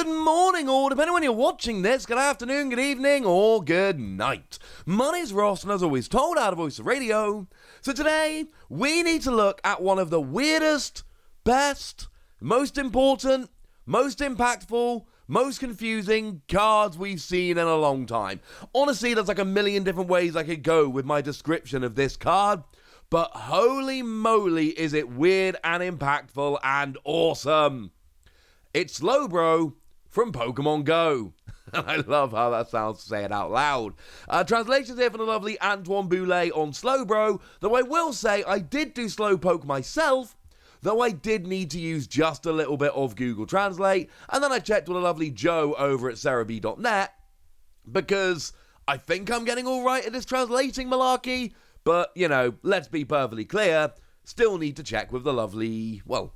Good morning, or depending on when you're watching this, good afternoon, good evening, or good night. My name's Ross, and as always, told out of Voice of Radio. So today, we need to look at one of the weirdest, best, most important, most impactful, most confusing cards we've seen in a long time. Honestly, there's like a million different ways I could go with my description of this card, but holy moly is it weird and impactful and awesome. It's Slowbro from Pokemon Go. I love how that sounds to say it out loud. Translations here from the lovely Antoine Boulet on Slowbro, though I will say I did do Slowpoke myself, though I did need to use just a little bit of Google Translate, and then I checked with a lovely Joe over at Cerebi.net, because I think I'm getting all right at this translating malarkey, but, you know, let's be perfectly clear, still need to check with the lovely, well,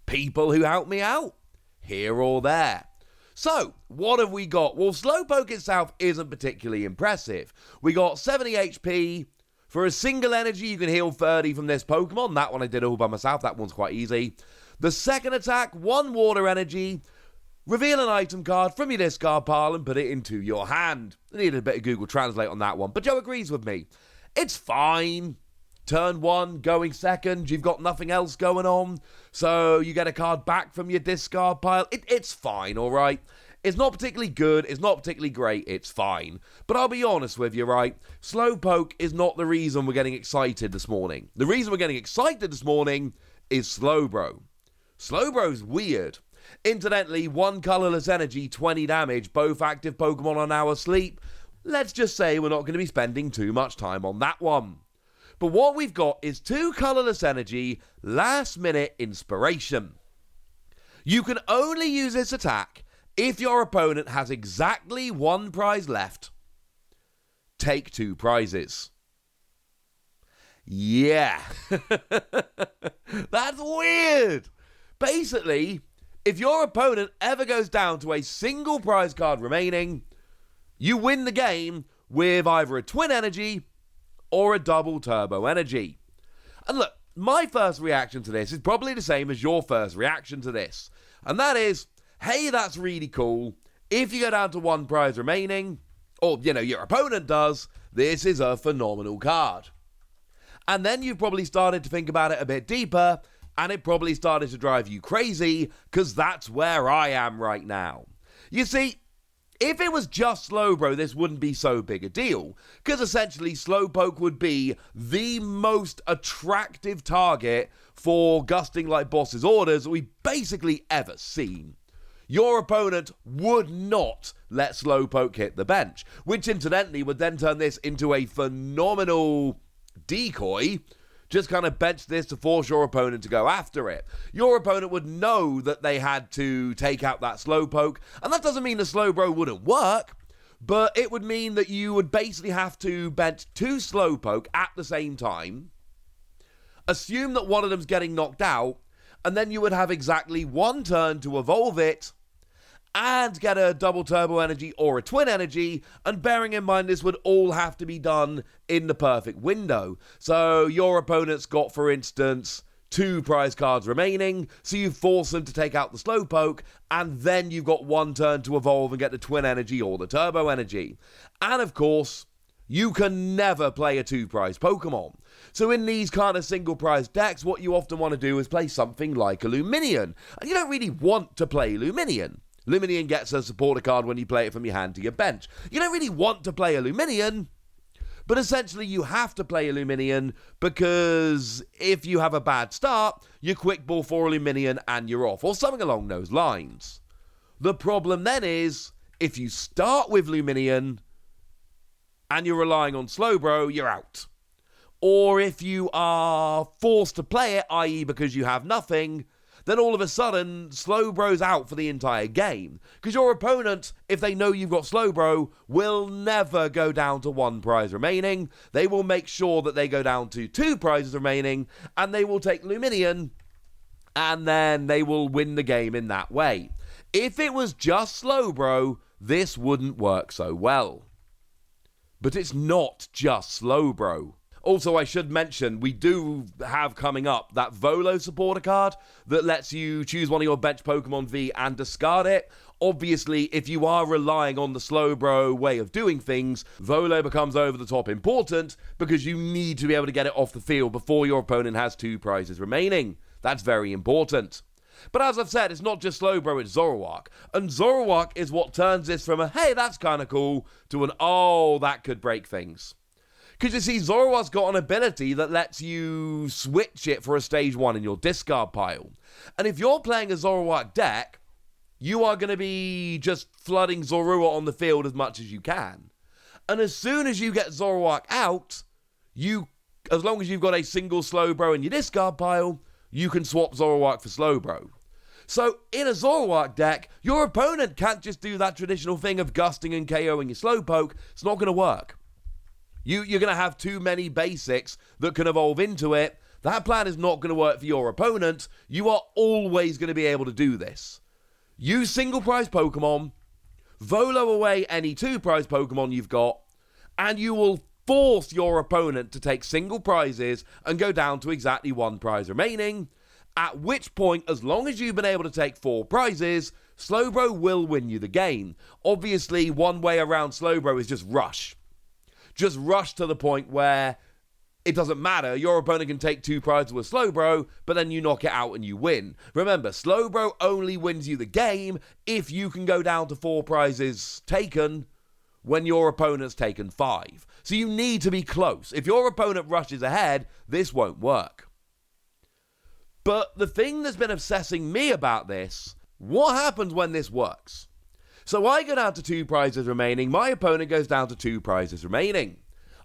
people who help me out. Here or there. So, what have we got? Well, Slowpoke itself isn't particularly impressive. We got 70 HP. For a single energy, you can heal 30 from this Pokemon. That one I did all by myself. That one's quite easy. The second attack, 1 water energy. Reveal an item card from your discard pile and put it into your hand. I needed a bit of Google Translate on that one, but Joe agrees with me. It's fine. Turn 1, going second, you've got nothing else going on, so you get a card back from your discard pile. It's fine, alright? It's not particularly good, it's not particularly great, it's fine. But I'll be honest with you, right? Slowpoke is not the reason we're getting excited this morning. The reason we're getting excited this morning is Slowbro. Slowbro's weird. Incidentally, 1 colorless energy, 20 damage, both active Pokemon are now asleep. Let's just say we're not going to be spending too much time on that one. But what we've got is 2 colorless energy, last minute inspiration. You can only use this attack if your opponent has exactly 1 prize left. Take 2 prizes. Yeah. That's weird. Basically, if your opponent ever goes down to a single prize card remaining, you win the game with either a twin energy or a double turbo energy. And look, my first reaction to this is probably the same as your first reaction to this. And that is, hey, that's really cool. If you go down to 1 prize remaining, or, you know, your opponent does, this is a phenomenal card. And then you've probably started to think about it a bit deeper, and it probably started to drive you crazy, because that's where I am right now. You see, if it was just Slowbro, this wouldn't be so big a deal, because essentially Slowpoke would be the most attractive target for gusting like boss's orders that we've basically ever seen. Your opponent would not let Slowpoke hit the bench, which incidentally would then turn this into a phenomenal decoy. Just kind of bench this to force your opponent to go after it. Your opponent would know that they had to take out that Slowpoke, and that doesn't mean the Slowbro wouldn't work, but it would mean that you would basically have to bench 2 Slowpoke at the same time, assume that one of them's getting knocked out, and then you would have exactly 1 turn to evolve it, and get a double turbo energy or a twin energy, and bearing in mind this would all have to be done in the perfect window. So your opponent's got, for instance, 2 prize cards remaining, so you force them to take out the Slowpoke, and then you've got 1 turn to evolve and get the twin energy or the turbo energy. And of course, you can never play a 2 prize Pokemon. So in these kind of single prize decks, what you often want to do is play something like a Luminion. And you don't really want to play Luminion. Luminion gets a supporter card when you play it from your hand to your bench. You don't really want to play a Luminion, but essentially you have to play a Luminion because if you have a bad start, you quick ball for a Luminion and you're off, or something along those lines. The problem then is, if you start with Luminion and you're relying on Slowbro, you're out. Or if you are forced to play it, i.e. because you have nothing, then all of a sudden, Slowbro's out for the entire game. Because your opponent, if they know you've got Slowbro, will never go down to 1 prize remaining. They will make sure that they go down to 2 prizes remaining, and they will take Luminion, and then they will win the game in that way. If it was just Slowbro, this wouldn't work so well. But it's not just Slowbro. Also, I should mention, we do have coming up that Volo supporter card that lets you choose one of your bench Pokemon V and discard it. Obviously, if you are relying on the Slowbro way of doing things, Volo becomes over the top important because you need to be able to get it off the field before your opponent has 2 prizes remaining. That's very important. But as I've said, it's not just Slowbro, it's Zoroark. And Zoroark is what turns this from a, hey, that's kind of cool, to an, oh, that could break things. Because you see, Zoroark's got an ability that lets you switch it for a stage 1 in your discard pile. And if you're playing a Zoroark deck, you are going to be just flooding Zorua on the field as much as you can. And as soon as you get Zoroark out, as long as you've got a single Slowbro in your discard pile, you can swap Zoroark for Slowbro. So, in a Zoroark deck, your opponent can't just do that traditional thing of gusting and KOing your Slowpoke. It's not going to work. You're going to have too many basics that can evolve into it. That plan is not going to work for your opponent. You are always going to be able to do this. Use single prize Pokemon, Volo away any 2 prize Pokemon you've got, and you will force your opponent to take single prizes and go down to exactly 1 prize remaining, at which point, as long as you've been able to take 4 prizes, Slowbro will win you the game. Obviously, one way around Slowbro is just rush. Just rush to the point where it doesn't matter. Your opponent can take 2 prizes with Slowbro, but then you knock it out and you win. Remember, Slowbro only wins you the game if you can go down to 4 prizes taken when your opponent's taken 5. So you need to be close. If your opponent rushes ahead, this won't work. But the thing that's been obsessing me about this, what happens when this works? So I go down to 2 prizes remaining, my opponent goes down to 2 prizes remaining.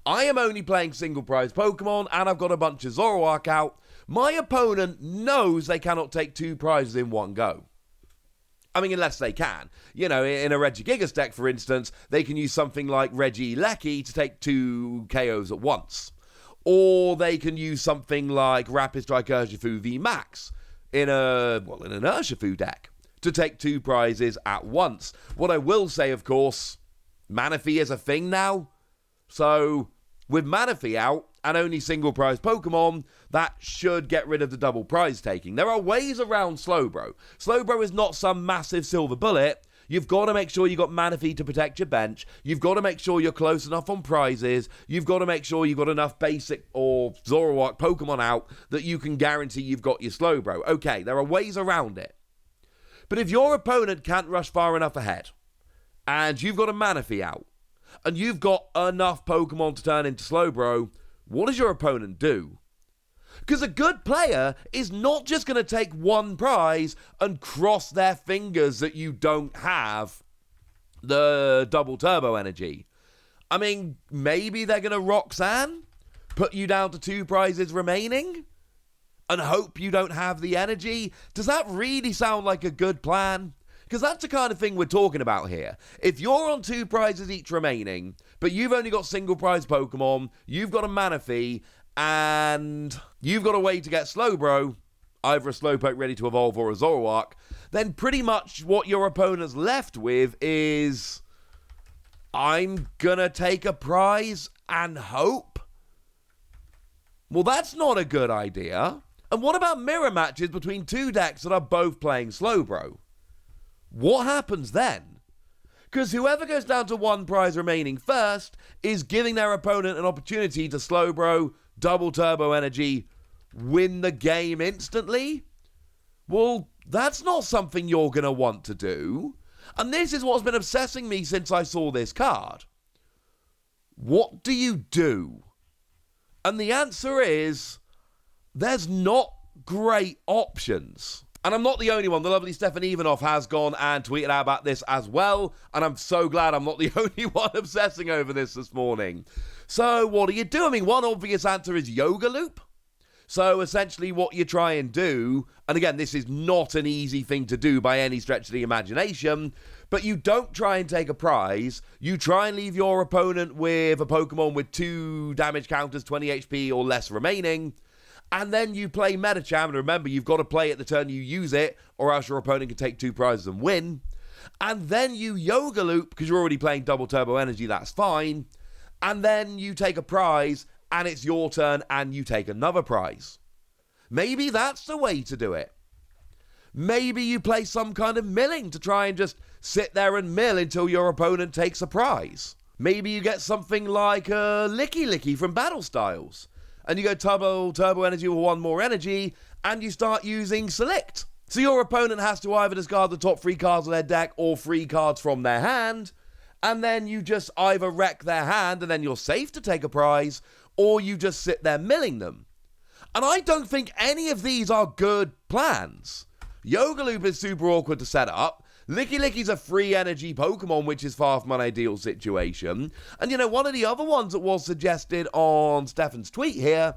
I am only playing single prize Pokemon, and I've got a bunch of Zoroark out. My opponent knows they cannot take 2 prizes in one go. I mean, unless they can. You know, in a Regigigas deck, for instance, they can use something like Regieleki to take 2 KOs at once. Or they can use something like Rapid Strike Urshifu V Max in an Urshifu deck to take 2 prizes at once. What I will say, of course, Manaphy is a thing now. So, with Manaphy out, and only single prize Pokemon, that should get rid of the double prize taking. There are ways around Slowbro. Slowbro is not some massive silver bullet. You've got to make sure you've got Manaphy to protect your bench. You've got to make sure you're close enough on prizes. You've got to make sure you've got enough basic or Zoroark Pokemon out that you can guarantee you've got your Slowbro. Okay, there are ways around it. But if your opponent can't rush far enough ahead, and you've got a Manaphy out, and you've got enough Pokemon to turn into Slowbro, what does your opponent do? Because a good player is not just going to take 1 prize and cross their fingers that you don't have the double turbo energy. I mean, maybe they're going to Roxanne, put you down to 2 prizes remaining, and hope you don't have the energy. Does that really sound like a good plan? Because that's the kind of thing we're talking about here. If you're on 2 prizes each remaining, but you've only got single prize Pokemon, you've got a Manaphy, and you've got a way to get Slowbro, either a Slowpoke ready to evolve or a Zoroark, then pretty much what your opponent's left with is, I'm gonna take a prize and hope? Well, that's not a good idea. And what about mirror matches between 2 decks that are both playing Slowbro? What happens then? Because whoever goes down to 1 prize remaining first is giving their opponent an opportunity to Slowbro, double turbo energy, win the game instantly? Well, that's not something you're going to want to do. And this is what's been obsessing me since I saw this card. What do you do? And the answer is, there's not great options. And I'm not the only one. The lovely Stefan Ivanov has gone and tweeted out about this as well. And I'm so glad I'm not the only one obsessing over this morning. So what do you do? I mean, one obvious answer is Yoga Loop. So essentially what you try and do, and again, this is not an easy thing to do by any stretch of the imagination, but you don't try and take a prize. You try and leave your opponent with a Pokemon with 2 damage counters, 20 HP or less remaining. And then you play Medicham, and remember, you've got to play it the turn you use it, or else your opponent can take 2 prizes and win. And then you Yoga Loop, because you're already playing double turbo energy, that's fine. And then you take a prize, and it's your turn and you take another prize. Maybe that's the way to do it. Maybe you play some kind of milling to try and just sit there and mill until your opponent takes a prize. Maybe you get something like a Licky Licky from Battle Styles, and you go turbo energy with 1 more energy, and you start using Select. So your opponent has to either discard the top 3 cards of their deck or 3 cards from their hand, and then you just either wreck their hand and then you're safe to take a prize, or you just sit there milling them. And I don't think any of these are good plans. Yoga Loop is super awkward to set up. Licky Licky's a free energy Pokemon, which is far from an ideal situation. And you know, one of the other ones that was suggested on Stefan's tweet here,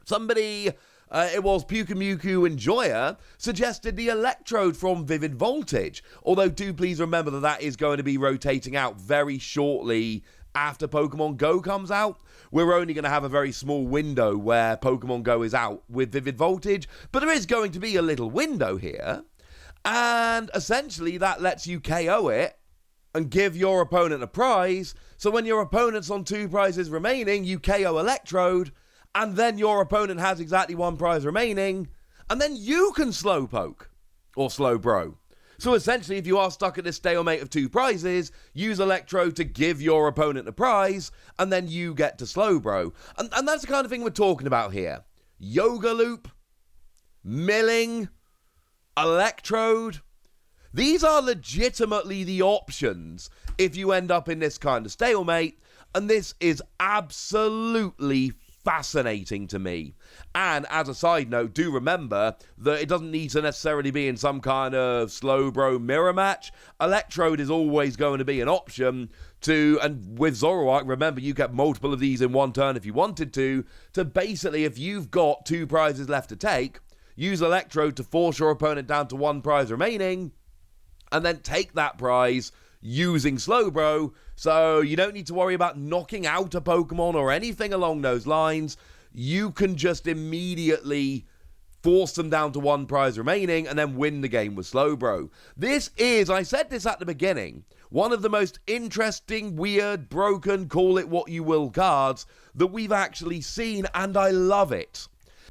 somebody, it was Pukemewku Enjoyer, suggested the Electrode from Vivid Voltage. Although do please remember that that is going to be rotating out very shortly after Pokemon Go comes out. We're only going to have a very small window where Pokemon Go is out with Vivid Voltage, but there is going to be a little window here, and essentially that lets you KO it and give your opponent a prize. So when your opponent's on 2 prizes remaining, you KO Electrode, and then your opponent has exactly 1 prize remaining, and then you can Slowpoke or Slowbro. So essentially, if you are stuck at this stalemate of 2 prizes, use Electrode to give your opponent a prize, and then you get to Slowbro. And that's the kind of thing we're talking about here. Yoga Loop, milling, Electrode. These are legitimately the options if you end up in this kind of stalemate, and this is absolutely fascinating to me. And as a side note, do remember that it doesn't need to necessarily be in some kind of Slowbro mirror match. Electrode is always going to be an option to, and with Zoroark, remember you get multiple of these in 1 turn if you wanted to basically, if you've got 2 prizes left to take, use Electrode to force your opponent down to 1 prize remaining, and then take that prize using Slowbro, so you don't need to worry about knocking out a Pokemon or anything along those lines. You can just immediately force them down to 1 prize remaining and then win the game with Slowbro. This is, I said this at the beginning, one of the most interesting, weird, broken, call it what you will cards that we've actually seen, and I love it.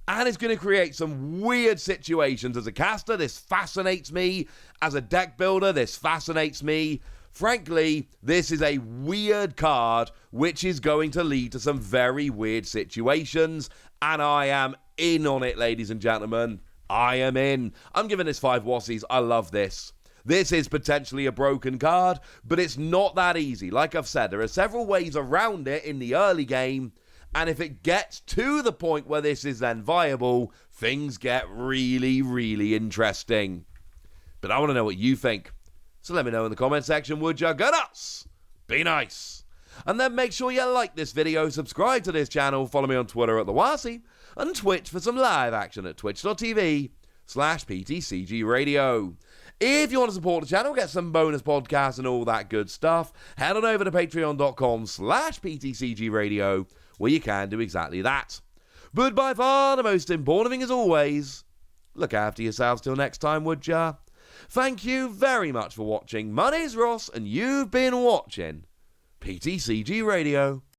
And it's going to create some weird situations. As a caster, this fascinates me. As a deck builder, this fascinates me. Frankly, this is a weird card which is going to lead to some very weird situations, and I am in on it, ladies and gentlemen. I am in. I'm giving this 5 Wassies. I love this. This is potentially a broken card, but it's not that easy. Like I've said, there are several ways around it in the early game, and if it gets to the point where this is then viable, things get really, really interesting. But I want to know what you think. So let me know in the comment section, would ya? Go nuts! Be nice! And then make sure you like this video, subscribe to this channel, follow me on Twitter at TheWassie, and Twitch for some live action at twitch.tv/PTCG Radio. If you want to support the channel, get some bonus podcasts and all that good stuff, head on over to patreon.com/PTCG Radio, where you can do exactly that. But by far the most important thing as always, look after yourselves till next time, would ya? Thank you very much for watching. My name's Ross, and you've been watching PTCG Radio.